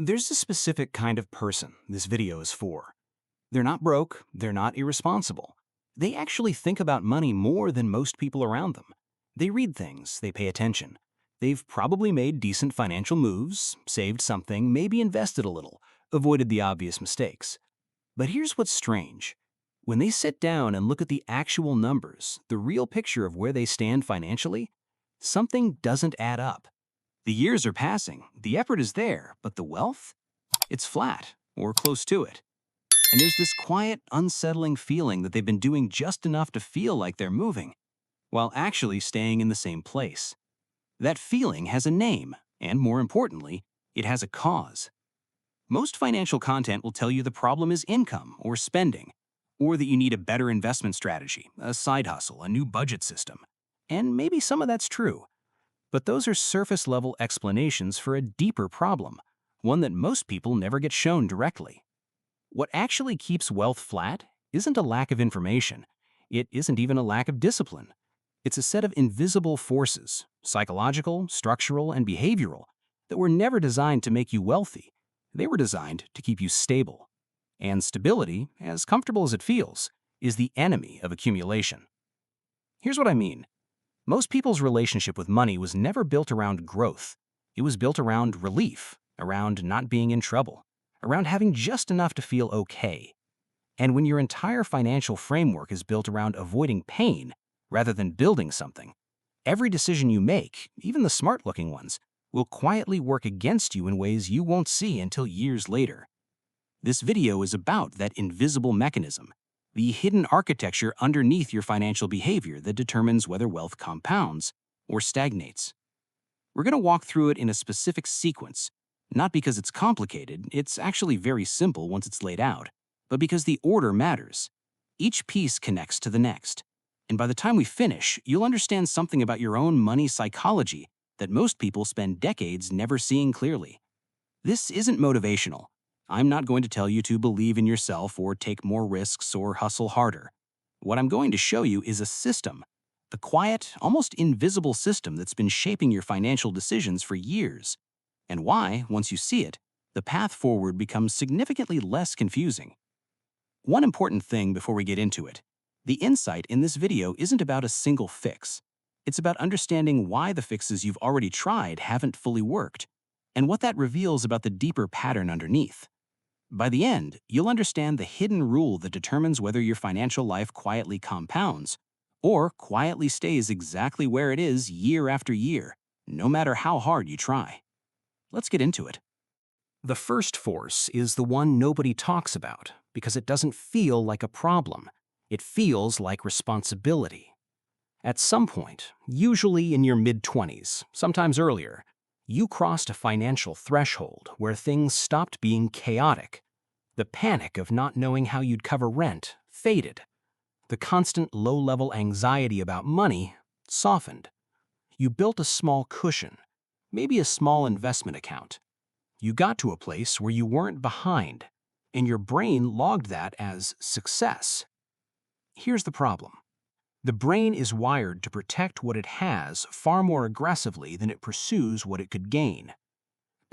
There's a specific kind of person this video is for. They're not broke, they're not irresponsible. They actually think about money more than most people around them. They read things, they pay attention. They've probably made decent financial moves, saved something, maybe invested a little, avoided the obvious mistakes. But here's what's strange. When they sit down and look at the actual numbers, the real picture of where they stand financially, something doesn't add up. The years are passing, the effort is there, but the wealth? It's flat, or close to it. And there's this quiet, unsettling feeling that they've been doing just enough to feel like they're moving, while actually staying in the same place. That feeling has a name, and more importantly, it has a cause. Most financial content will tell you the problem is income or spending, or that you need a better investment strategy, a side hustle, a new budget system. And maybe some of that's true. But those are surface-level explanations for a deeper problem, one that most people never get shown directly. What actually keeps wealth flat isn't a lack of information. It isn't even a lack of discipline. It's a set of invisible forces, psychological, structural, and behavioral, that were never designed to make you wealthy. They were designed to keep you stable. And stability, as comfortable as it feels, is the enemy of accumulation. Here's what I mean. Most people's relationship with money was never built around growth. It was built around relief, around not being in trouble, around having just enough to feel okay. And when your entire financial framework is built around avoiding pain rather than building something, every decision you make, even the smart-looking ones, will quietly work against you in ways you won't see until years later. This video is about that invisible mechanism, the hidden architecture underneath your financial behavior that determines whether wealth compounds or stagnates. We're going to walk through it in a specific sequence, not because it's complicated, it's actually very simple once it's laid out, but because the order matters. Each piece connects to the next. And by the time we finish, you'll understand something about your own money psychology that most people spend decades never seeing clearly. This isn't motivational. I'm not going to tell you to believe in yourself or take more risks or hustle harder. What I'm going to show you is a system, the quiet, almost invisible system that's been shaping your financial decisions for years, and why, once you see it, the path forward becomes significantly less confusing. One important thing before we get into it, the insight in this video isn't about a single fix. It's about understanding why the fixes you've already tried haven't fully worked, and what that reveals about the deeper pattern underneath. By the end, you'll understand the hidden rule that determines whether your financial life quietly compounds or quietly stays exactly where it is year after year, no matter how hard you try. Let's get into it. The first force is the one nobody talks about because it doesn't feel like a problem. It feels like responsibility. At some point, usually in your mid-20s, sometimes earlier, you crossed a financial threshold where things stopped being chaotic. The panic of not knowing how you'd cover rent faded. The constant low-level anxiety about money softened. You built a small cushion, maybe a small investment account. You got to a place where you weren't behind, and your brain logged that as success. Here's the problem. The brain is wired to protect what it has far more aggressively than it pursues what it could gain.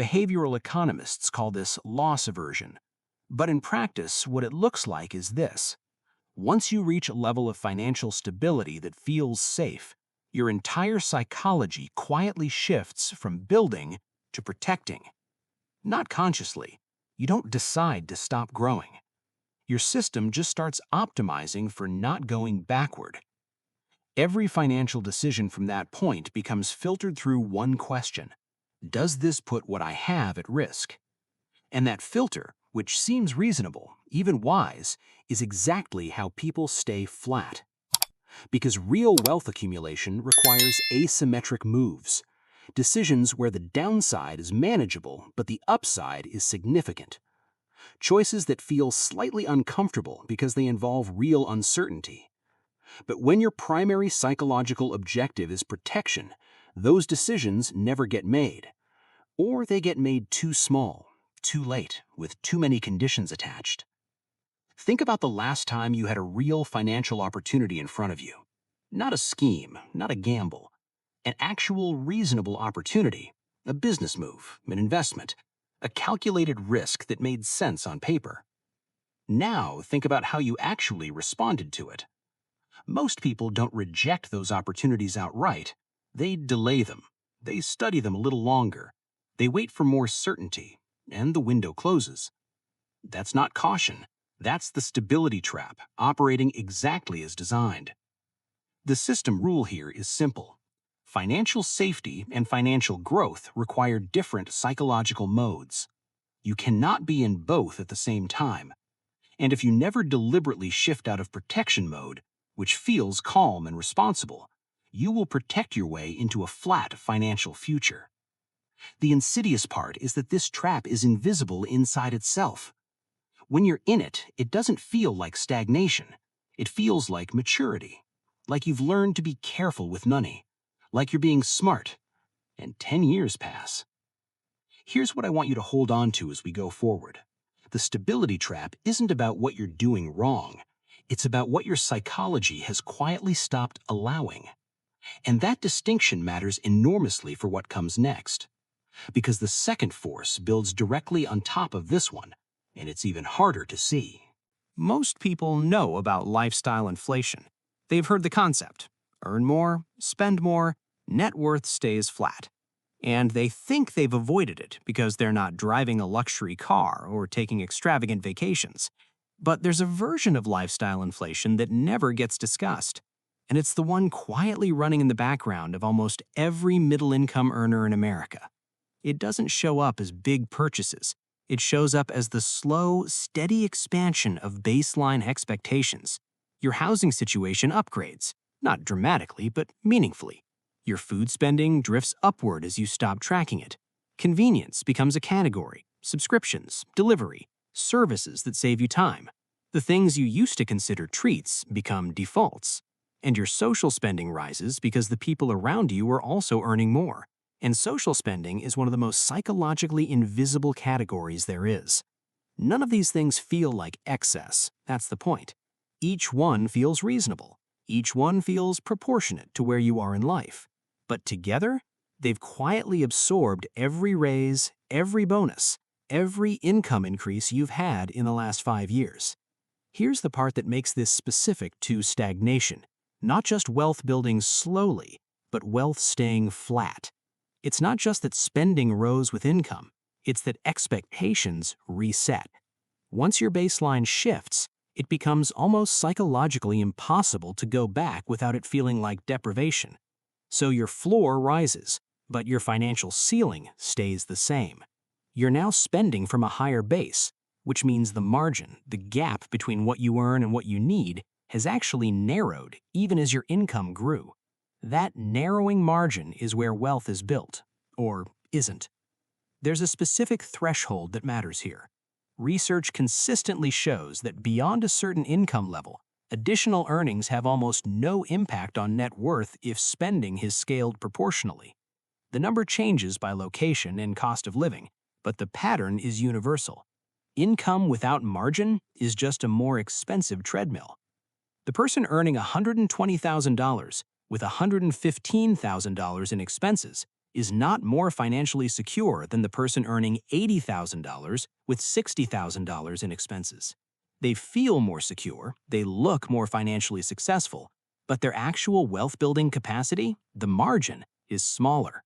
Behavioral economists call this loss aversion. But in practice, what it looks like is this. Once you reach a level of financial stability that feels safe, your entire psychology quietly shifts from building to protecting. Not consciously. You don't decide to stop growing. Your system just starts optimizing for not going backward. Every financial decision from that point becomes filtered through one question. Does this put what I have at risk? And that filter, which seems reasonable, even wise, is exactly how people stay flat. Because real wealth accumulation requires asymmetric moves, decisions where the downside is manageable but the upside is significant. Choices that feel slightly uncomfortable because they involve real uncertainty. But when your primary psychological objective is protection, those decisions never get made. Or they get made too small, too late, with too many conditions attached. Think about the last time you had a real financial opportunity in front of you. Not a scheme, not a gamble. An actual reasonable opportunity, a business move, an investment, a calculated risk that made sense on paper. Now, think about how you actually responded to it. Most people don't reject those opportunities outright. They delay them. They study them a little longer. They wait for more certainty, and the window closes. That's not caution. That's the stability trap, operating exactly as designed. The system rule here is simple. Financial safety and financial growth require different psychological modes. You cannot be in both at the same time. And if you never deliberately shift out of protection mode, which feels calm and responsible, you will protect your way into a flat financial future. The insidious part is that this trap is invisible inside itself. When you're in it, it doesn't feel like stagnation. It feels like maturity, like you've learned to be careful with money, like you're being smart, and 10 years pass. Here's what I want you to hold on to as we go forward. The stability trap isn't about what you're doing wrong. It's about what your psychology has quietly stopped allowing. And that distinction matters enormously for what comes next. Because the second force builds directly on top of this one, and it's even harder to see. Most people know about lifestyle inflation. They've heard the concept. Earn more, spend more, net worth stays flat. And they think they've avoided it because they're not driving a luxury car or taking extravagant vacations. But there's a version of lifestyle inflation that never gets discussed. And it's the one quietly running in the background of almost every middle-income earner in America. It doesn't show up as big purchases. It shows up as the slow, steady expansion of baseline expectations. Your housing situation upgrades, not dramatically, but meaningfully. Your food spending drifts upward as you stop tracking it. Convenience becomes a category, subscriptions, delivery, services that save you time. The things you used to consider treats become defaults. And your social spending rises because the people around you are also earning more. And social spending is one of the most psychologically invisible categories there is. None of these things feel like excess. That's the point. Each one feels reasonable. Each one feels proportionate to where you are in life. But together, they've quietly absorbed every raise, every bonus, every income increase you've had in the last 5 years. Here's the part that makes this specific to stagnation. Not just wealth building slowly, but wealth staying flat. It's not just that spending rose with income, it's that expectations reset. Once your baseline shifts, it becomes almost psychologically impossible to go back without it feeling like deprivation. So your floor rises, but your financial ceiling stays the same. You're now spending from a higher base, which means the margin, the gap between what you earn and what you need, has actually narrowed even as your income grew. That narrowing margin is where wealth is built, or isn't. There's a specific threshold that matters here. Research consistently shows that beyond a certain income level, additional earnings have almost no impact on net worth if spending is scaled proportionally. The number changes by location and cost of living, but the pattern is universal. Income without margin is just a more expensive treadmill. The person earning $120,000 with $115,000 in expenses is not more financially secure than the person earning $80,000 with $60,000 in expenses. They feel more secure, they look more financially successful, but their actual wealth-building capacity, the margin, is smaller.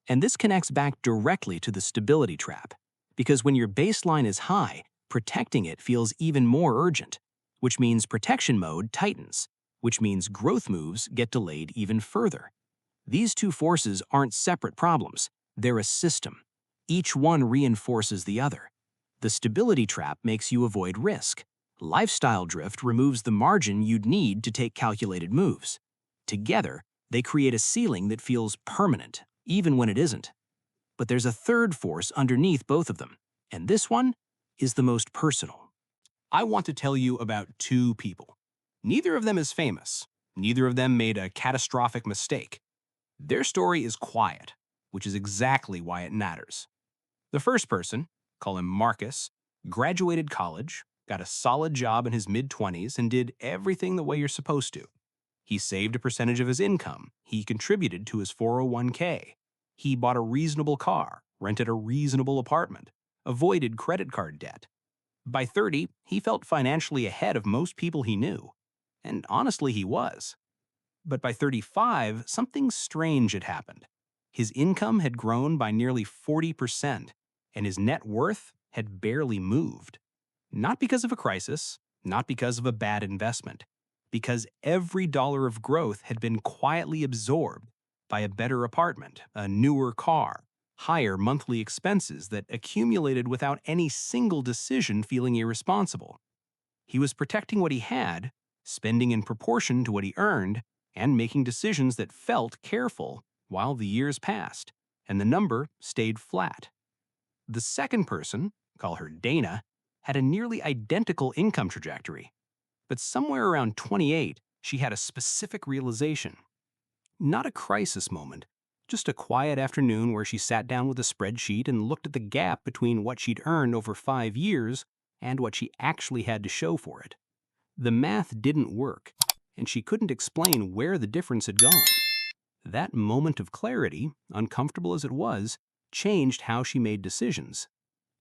And this connects back directly to the stability trap, because when your baseline is high, protecting it feels even more urgent, which means protection mode tightens, which means growth moves get delayed even further. These two forces aren't separate problems, they're a system. Each one reinforces the other. The stability trap makes you avoid risk. Lifestyle drift removes the margin you'd need to take calculated moves. Together, they create a ceiling that feels permanent, even when it isn't. But there's a third force underneath both of them, and this one is the most personal. I want to tell you about two people. Neither of them is famous. Neither of them made a catastrophic mistake. Their story is quiet, which is exactly why it matters. The first person, call him Marcus, graduated college, got a solid job in his mid-20s, and did everything the way you're supposed to. He saved a percentage of his income. He contributed to his 401k. He bought a reasonable car, rented a reasonable apartment, avoided credit card debt. By 30, he felt financially ahead of most people he knew. And honestly, he was. But by 35, something strange had happened. His income had grown by nearly 40%, and his net worth had barely moved. Not because of a crisis, not because of a bad investment, because every dollar of growth had been quietly absorbed by a better apartment, a newer car, higher monthly expenses that accumulated without any single decision feeling irresponsible. He was protecting what he had, spending in proportion to what he earned, and making decisions that felt careful while the years passed, and the number stayed flat. The second person, call her Dana, had a nearly identical income trajectory. But somewhere around 28, she had a specific realization. Not a crisis moment, just a quiet afternoon where she sat down with a spreadsheet and looked at the gap between what she'd earned over 5 years and what she actually had to show for it. The math didn't work, and she couldn't explain where the difference had gone. That moment of clarity, uncomfortable as it was, changed how she made decisions.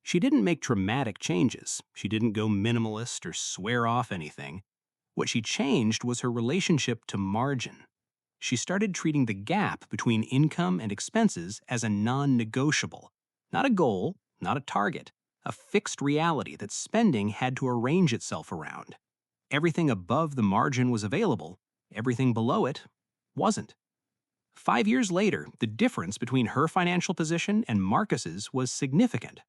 She didn't make dramatic changes. She didn't go minimalist or swear off anything. What she changed was her relationship to margin. She started treating the gap between income and expenses as a non-negotiable, not a goal, not a target, a fixed reality that spending had to arrange itself around. Everything above the margin was available, everything below it wasn't. 5 years later, the difference between her financial position and Marcus's was significant.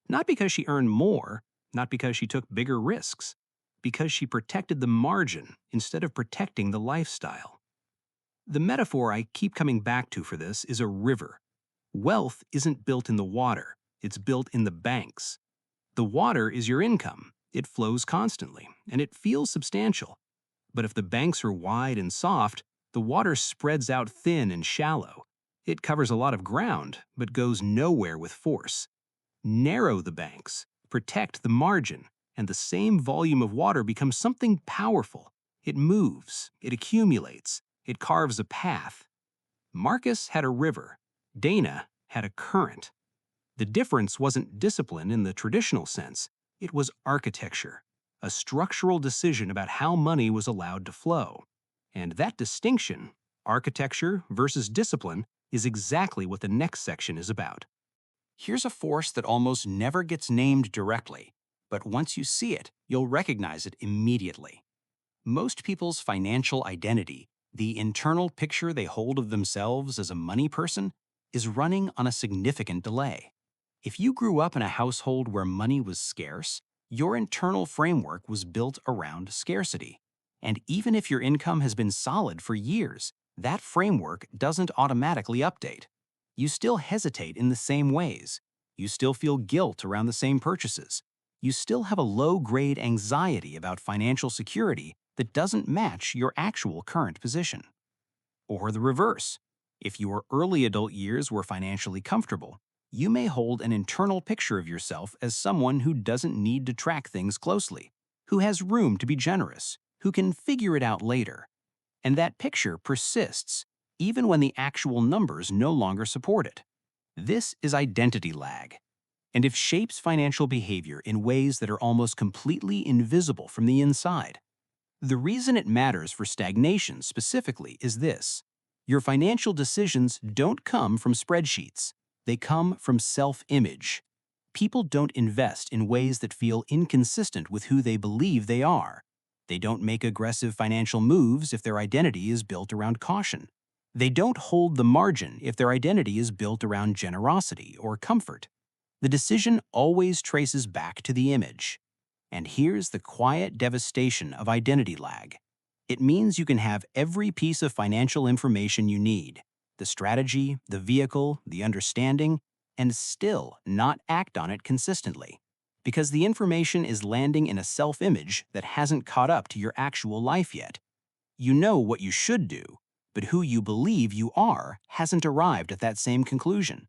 Not because she earned more, not because she took bigger risks, because she protected the margin instead of protecting the lifestyle. The metaphor I keep coming back to for this is a river. Wealth isn't built in the water, it's built in the banks. The water is your income. It flows constantly, and it feels substantial. But if the banks are wide and soft, the water spreads out thin and shallow. It covers a lot of ground, but goes nowhere with force. Narrow the banks, protect the margin, and the same volume of water becomes something powerful. It moves, it accumulates, it carves a path. Marcus had a river. Dana had a current. The difference wasn't discipline in the traditional sense. It was architecture, a structural decision about how money was allowed to flow. And that distinction, architecture versus discipline, is exactly what the next section is about. Here's a force that almost never gets named directly, but once you see it, you'll recognize it immediately. Most people's financial identity, the internal picture they hold of themselves as a money person, is running on a significant delay. If you grew up in a household where money was scarce, your internal framework was built around scarcity. And even if your income has been solid for years, that framework doesn't automatically update. You still hesitate in the same ways. You still feel guilt around the same purchases. You still have a low-grade anxiety about financial security that doesn't match your actual current position. Or the reverse. If your early adult years were financially comfortable, you may hold an internal picture of yourself as someone who doesn't need to track things closely, who has room to be generous, who can figure it out later. And that picture persists, even when the actual numbers no longer support it. This is identity lag, and it shapes financial behavior in ways that are almost completely invisible from the inside. The reason it matters for stagnation specifically is this. Your financial decisions don't come from spreadsheets. They come from self-image. People don't invest in ways that feel inconsistent with who they believe they are. They don't make aggressive financial moves if their identity is built around caution. They don't hold the margin if their identity is built around generosity or comfort. The decision always traces back to the image. And here's the quiet devastation of identity lag. It means you can have every piece of financial information you need, the strategy, the vehicle, the understanding, and still not act on it consistently. Because the information is landing in a self-image that hasn't caught up to your actual life yet. You know what you should do, but who you believe you are hasn't arrived at that same conclusion.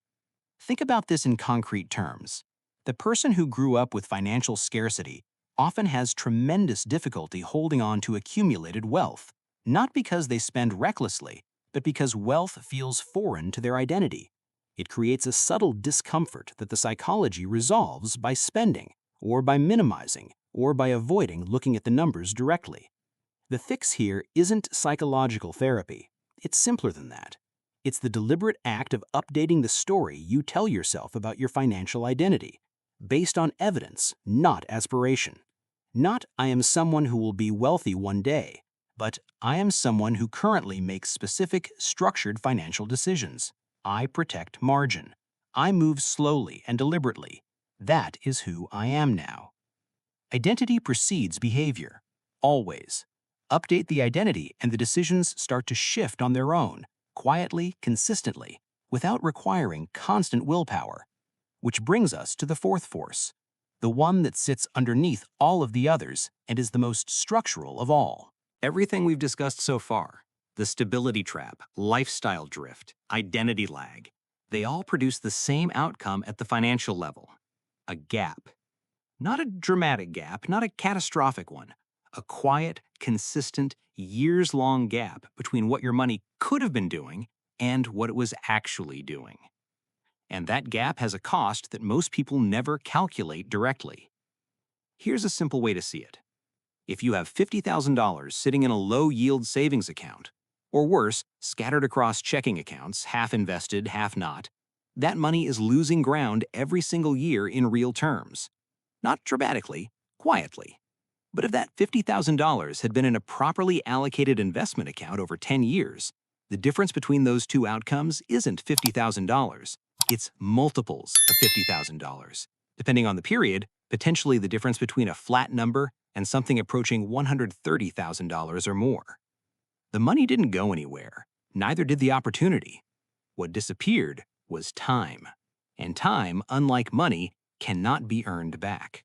Think about this in concrete terms. The person who grew up with financial scarcity often has tremendous difficulty holding on to accumulated wealth, not because they spend recklessly, but because wealth feels foreign to their identity. It creates a subtle discomfort that the psychology resolves by spending, or by minimizing, or by avoiding looking at the numbers directly. The fix here isn't psychological therapy. It's simpler than that. It's the deliberate act of updating the story you tell yourself about your financial identity, based on evidence, not aspiration. Not, I am someone who will be wealthy one day, but I am someone who currently makes specific, structured financial decisions. I protect margin. I move slowly and deliberately. That is who I am now. Identity precedes behavior. Always. Update the identity and the decisions start to shift on their own, quietly, consistently, without requiring constant willpower. Which brings us to the fourth force, the one that sits underneath all of the others and is the most structural of all. Everything we've discussed so far, the stability trap, lifestyle drift, identity lag, they all produce the same outcome at the financial level, a gap. Not a dramatic gap, not a catastrophic one, a quiet, consistent, years-long gap between what your money could have been doing and what it was actually doing. And that gap has a cost that most people never calculate directly. Here's a simple way to see it. If you have $50,000 sitting in a low-yield savings account, or worse, scattered across checking accounts, half invested, half not, that money is losing ground every single year in real terms. Not dramatically, quietly. But if that $50,000 had been in a properly allocated investment account over 10 years, the difference between those two outcomes isn't $50,000. It's multiples of $50,000. Depending on the period, potentially the difference between a flat number and something approaching $130,000 or more. The money didn't go anywhere. Neither did the opportunity. What disappeared was time. And time, unlike money, cannot be earned back.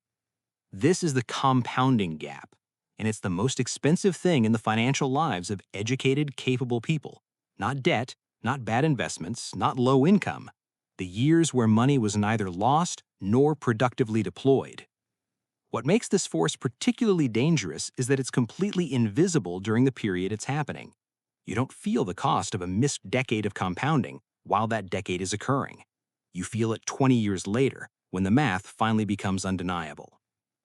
This is the compounding gap, and it's the most expensive thing in the financial lives of educated, capable people. Not debt, not bad investments, not low income. The years where money was neither lost nor productively deployed. What makes this force particularly dangerous is that it's completely invisible during the period it's happening. You don't feel the cost of a missed decade of compounding while that decade is occurring. You feel it 20 years later, when the math finally becomes undeniable.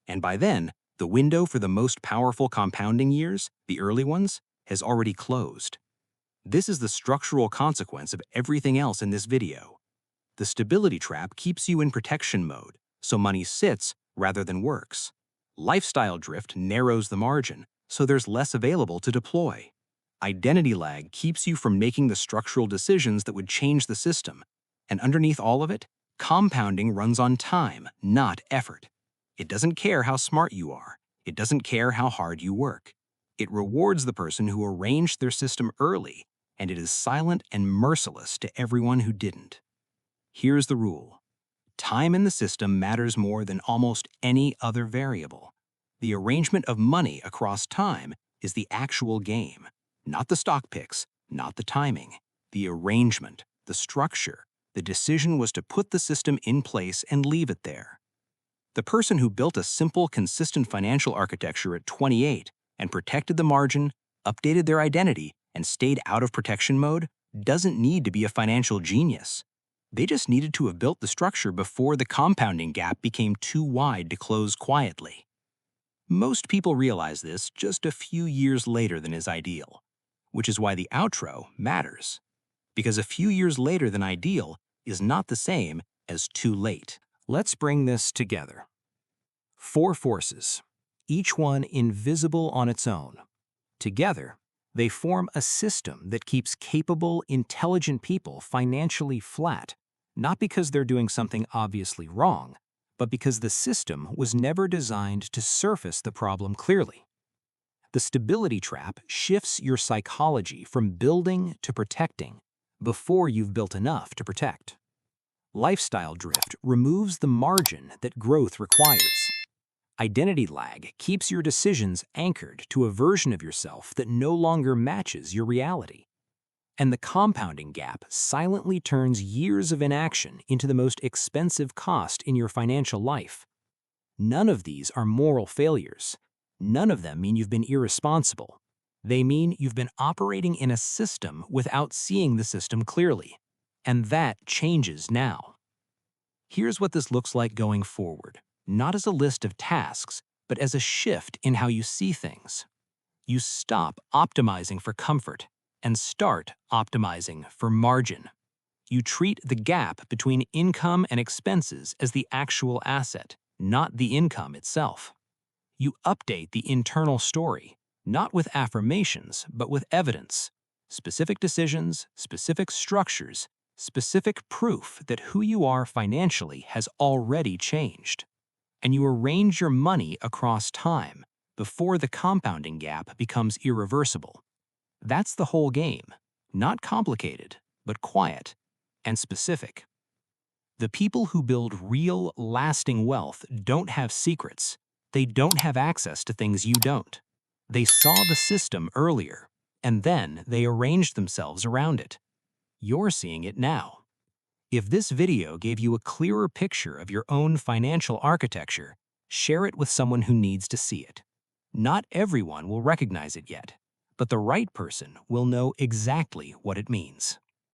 And by then, the window for the most powerful compounding years, the early ones, has already closed. This is the structural consequence of everything else in this video. The stability trap keeps you in protection mode, so money sits rather than works. Lifestyle drift narrows the margin, so there's less available to deploy. Identity lag keeps you from making the structural decisions that would change the system. And underneath all of it, compounding runs on time, not effort. It doesn't care how smart you are. It doesn't care how hard you work. It rewards the person who arranged their system early, and it is silent and merciless to everyone who didn't. Here's the rule. Time in the system matters more than almost any other variable. The arrangement of money across time is the actual game, not the stock picks, not the timing. The arrangement, the structure, the decision was to put the system in place and leave it there. The person who built a simple, consistent financial architecture at 28 and protected the margin, updated their identity, and stayed out of protection mode doesn't need to be a financial genius. They just needed to have built the structure before the compounding gap became too wide to close quietly. Most people realize this just a few years later than is ideal, which is why the outro matters. Because a few years later than ideal is not the same as too late. Let's bring this together. 4 forces, each one invisible on its own. Together, they form a system that keeps capable, intelligent people financially flat, not because they're doing something obviously wrong, but because the system was never designed to surface the problem clearly. The stability trap shifts your psychology from building to protecting before you've built enough to protect. Lifestyle drift removes the margin that growth requires. Identity lag keeps your decisions anchored to a version of yourself that no longer matches your reality. And the compounding gap silently turns years of inaction into the most expensive cost in your financial life. None of these are moral failures. None of them mean you've been irresponsible. They mean you've been operating in a system without seeing the system clearly. And that changes now. Here's what this looks like going forward, not as a list of tasks, but as a shift in how you see things. You stop optimizing for comfort and start optimizing for margin. You treat the gap between income and expenses as the actual asset, not the income itself. You update the internal story, not with affirmations, but with evidence. Specific decisions, specific structures, specific proof that who you are financially has already changed. And you arrange your money across time before the compounding gap becomes irreversible. That's the whole game. Not complicated, but quiet and specific. The people who build real, lasting wealth don't have secrets. They don't have access to things you don't. They saw the system earlier, and then they arranged themselves around it. You're seeing it now. If this video gave you a clearer picture of your own financial architecture, share it with someone who needs to see it. Not everyone will recognize it yet, but the right person will know exactly what it means.